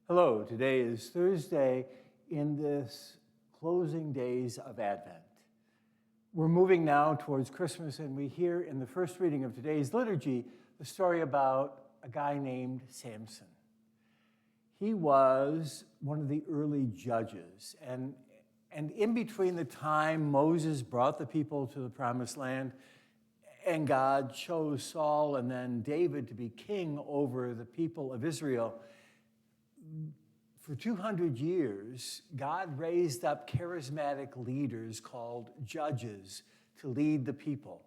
Hello, today is Thursday in this closing days of Advent. We're moving now towards Christmas, and we hear in the first reading of today's liturgy the story about a guy named Samson. He was one of the early judges, and in between the time Moses brought the people to the Promised Land and God chose Saul and then David to be king over the people of Israel, for 200 years, God raised up charismatic leaders called judges to lead the people.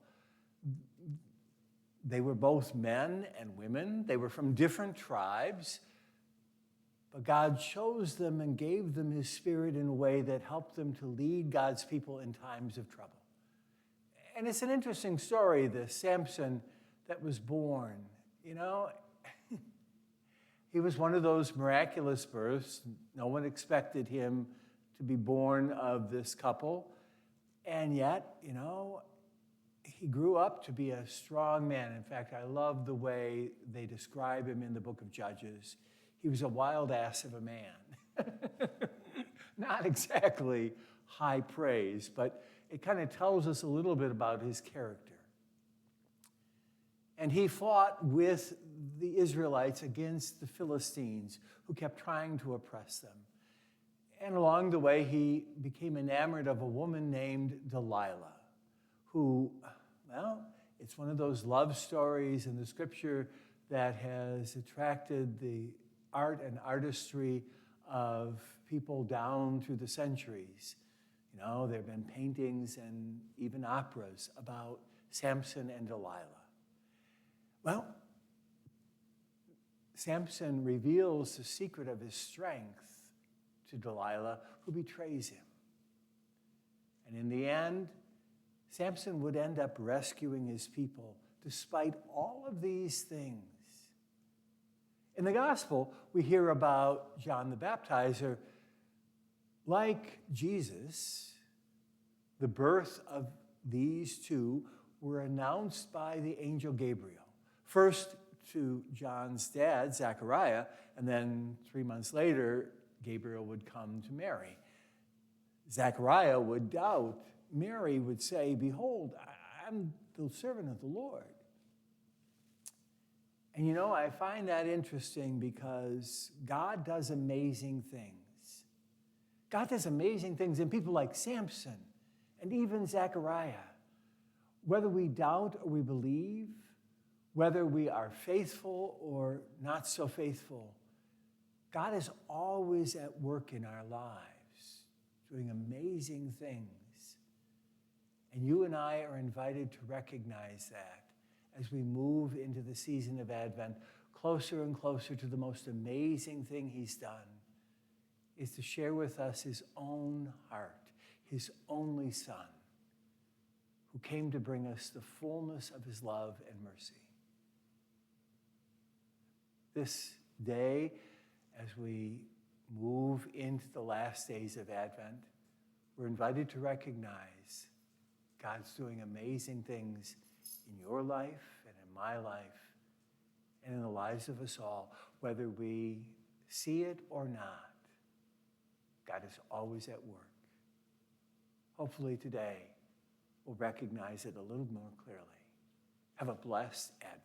They were both men and women. They were from different tribes, but God chose them and gave them his spirit in a way that helped them to lead God's people in times of trouble. And it's an interesting story, the Samson that was born. He was one of those miraculous births. No one expected him to be born of this couple. And yet, he grew up to be a strong man. In fact, I love the way they describe him in the book of Judges. He was a wild ass of a man. Not exactly high praise, but it kind of tells us a little bit about his character. And he fought with the Israelites against the Philistines who kept trying to oppress them. And along the way, he became enamored of a woman named Delilah, who, it's one of those love stories in the scripture that has attracted the art and artistry of people down through the centuries. There have been paintings and even operas about Samson and Delilah. Well, Samson reveals the secret of his strength to Delilah, who betrays him. And in the end, Samson would end up rescuing his people despite all of these things. In the gospel, we hear about John the Baptizer. Like Jesus, the birth of these two were announced by the angel Gabriel. First to John's dad, Zechariah, and then 3 months later, Gabriel would come to Mary. Zechariah would doubt. Mary would say, "Behold, I'm the servant of the Lord." And I find that interesting because God does amazing things. God does amazing things in people like Samson and even Zechariah. Whether we doubt or we believe, whether we are faithful or not so faithful, God is always at work in our lives, doing amazing things. And you and I are invited to recognize that as we move into the season of Advent, closer and closer to the most amazing thing he's done, is to share with us his own heart, his only Son, who came to bring us the fullness of his love and mercy. This day, as we move into the last days of Advent, we're invited to recognize God's doing amazing things in your life and in my life and in the lives of us all, whether we see it or not. God is always at work. Hopefully today we'll recognize it a little more clearly. Have a blessed Advent.